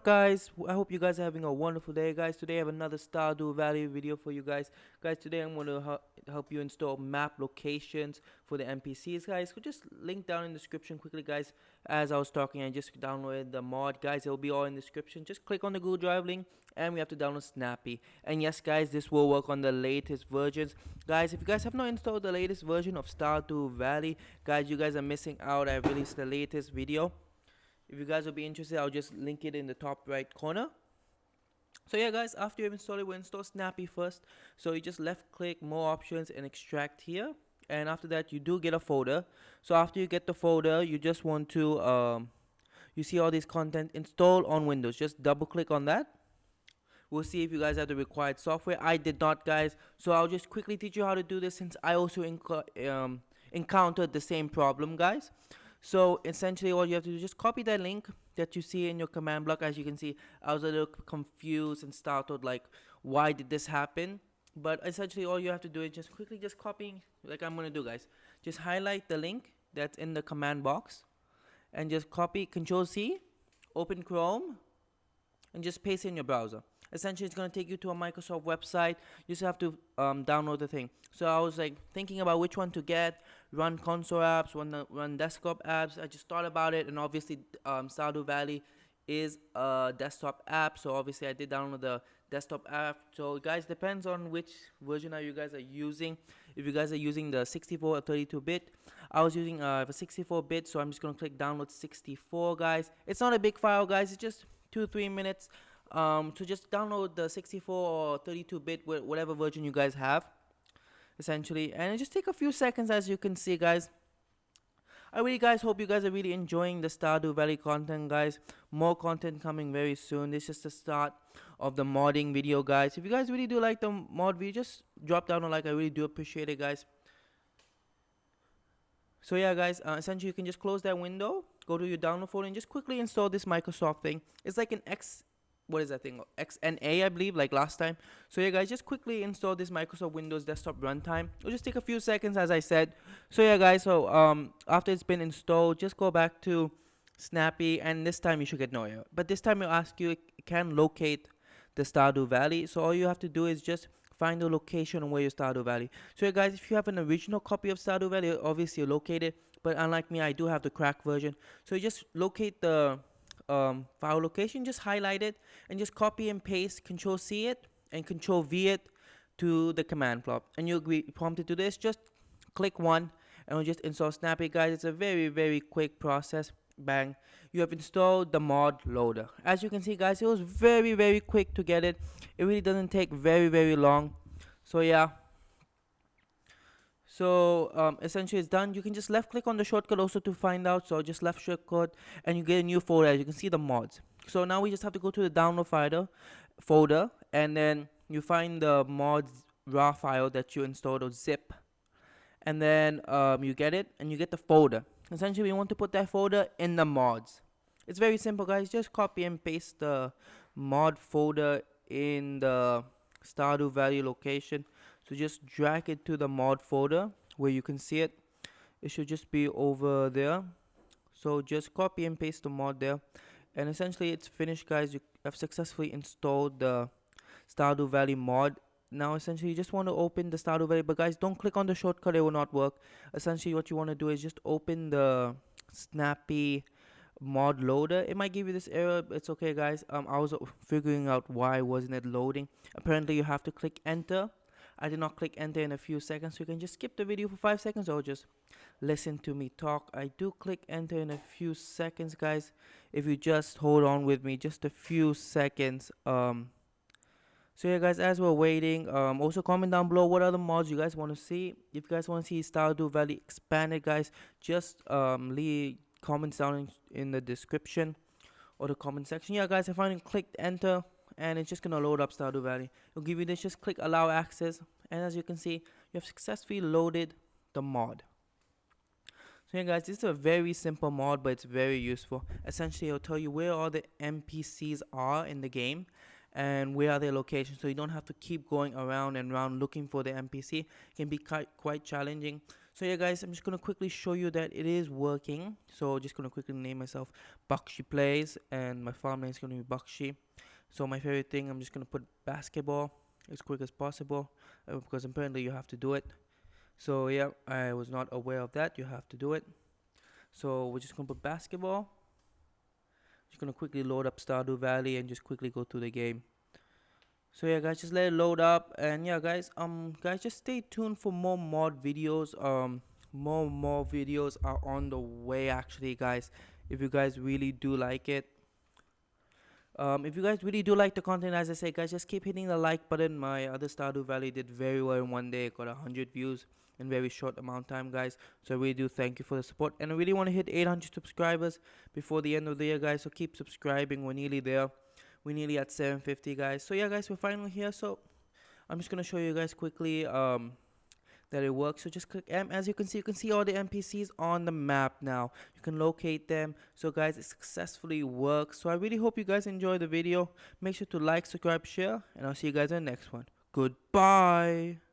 up, guys? I hope you guys are having a wonderful day, guys. Today I have another Stardew Valley video for you guys. Today I'm going to help you install map locations for the NPCs, guys. Could just link down in the description quickly, guys. As I was talking, I just downloaded the mod, guys. It will be all in the description. Just click on the Google Drive link and we have to download Snappy. And yes, guys, this will work on the latest versions. Guys, if you guys have not installed the latest version of Stardew Valley, guys, you guys are missing out. I released the latest video. If you guys will be interested, I'll just link it in the top right corner. So yeah, guys, after you've installed it, we'll install Snappy first. So you just left click more options and extract here, and after that you do get a folder. So after you get the folder, you just want to you see all this content installed on Windows. Just double click on that. We'll see if you guys have the required software. I did not, guys, so I'll just quickly teach you how to do this, since I also encountered the same problem, guys. So essentially all you have to do is just copy that link that you see in your command block. As you can see, I was a little confused and startled, like, why did this happen? But essentially all you have to do is just quickly just copying, like I'm gonna do, guys. Just highlight the link that's in the command box and just copy, Control C, open Chrome, and just paste in your browser. Essentially it's going to take you to a Microsoft website. You just have to download the thing. So I was like thinking about which one to get, run console apps, run desktop apps. I just thought about it, and obviously Stardew Valley is a desktop app, so obviously I did download the desktop app. So guys, depends on which version you guys are using. If you guys are using the 64 or 32-bit, I was using a 64-bit, so I'm just going to click download 64, guys. It's not a big file, guys. It's just 2-3 minutes. So just download the 64 or 32-bit, whatever version you guys have, essentially, and it just take a few seconds. As you can see, guys, I really guys hope you guys are really enjoying the Stardew Valley content, guys. More content coming very soon. This is just the start of the modding video, guys. If you guys really do like the mod video, just drop down a like. I really do appreciate it, guys. So yeah, guys, essentially you can just close that window, go to your download folder, and just quickly install this Microsoft thing. It's like an what is that thing, XNA, I believe, like last time. So yeah, guys, just quickly install this Microsoft Windows Desktop Runtime. It'll just take a few seconds, as I said. So yeah, guys, so after it's been installed, just go back to Snappy, and this time you should get no error. But this time it'll ask you, it can locate the Stardew Valley. So all you have to do is just find the location where your Stardew Valley. So yeah, guys, if you have an original copy of Stardew Valley, obviously you locate it. But unlike me, I do have the cracked version. So you just locate the file location, just highlight it, and just copy and paste, Control C it and Control V it to the command prompt, and you'll be prompted to this. Just click one and we'll just install Snappy, guys. It's a very quick process. Bang, you have installed the mod loader. As you can see, guys, it was very quick to get it. It really doesn't take very long. So yeah, so essentially it's done. You can just left click on the shortcut also to find out. So just left shortcut and you get a new folder. As you can see, the mods. So now we just have to go to the download folder, and then you find the mods raw file that you installed, or zip, and then you get it and you get the folder. Essentially we want to put that folder in the mods. It's very simple, guys. Just copy and paste the mod folder in the Stardew Valley location. So just drag it to the mod folder where you can see it. It should just be over there. So just copy and paste the mod there, and essentially it's finished, guys. You have successfully installed the Stardew Valley mod. Now essentially you just want to open the Stardew Valley, but guys, don't click on the shortcut, it will not work. Essentially what you want to do is just open the Snappy mod loader. It might give you this error. It's okay, guys. I was figuring out why wasn't it loading. Apparently you have to click enter. I did not click enter in a few seconds, so you can just skip the video for 5 seconds or just listen to me talk. I do click enter in a few seconds, guys. If you just hold on with me just a few seconds. So yeah, guys, as we're waiting, also comment down below what other mods you guys want to see. If you guys want to see Stardew Valley expanded, guys, just leave comments down in the description or the comment section. Yeah, guys, I finally clicked enter, and it's just gonna load up Stardew Valley. It'll give you this. Just click allow access, and as you can see, you have successfully loaded the mod. So yeah, guys, this is a very simple mod, but it's very useful. Essentially, it'll tell you where all the NPCs are in the game and where are their locations, so you don't have to keep going around and around looking for the NPC. It can be quite challenging. So yeah guys, I'm just gonna quickly show you that it is working. So just gonna quickly name myself Bakshi Plays, and my farm name is gonna be Bakshi. So my favorite thing, I'm just gonna put basketball as quick as possible, because apparently you have to do it. So yeah, I was not aware of that. You have to do it. So we're just gonna put basketball. Just gonna quickly load up Stardew Valley and just quickly go through the game. So yeah guys, just let it load up, and yeah guys, just stay tuned for more mod videos. More videos are on the way actually guys, if you guys really do like it. If you guys really do like the content, as I say guys, just keep hitting the like button. My other Stardew Valley did very well in one day. It got 100 views in very short amount of time guys, so I really do thank you for the support, and I really want to hit 800 subscribers before the end of the year guys, so keep subscribing. We're nearly there. We're nearly at 750 guys. So yeah guys, we're finally here. So I'm just gonna show you guys quickly that it works. So just click M. As you can see all the NPCs on the map now. You can locate them. So guys, it successfully works. So I really hope you guys enjoy the video. Make sure to like, subscribe, share, and I'll see you guys in the next one. Goodbye.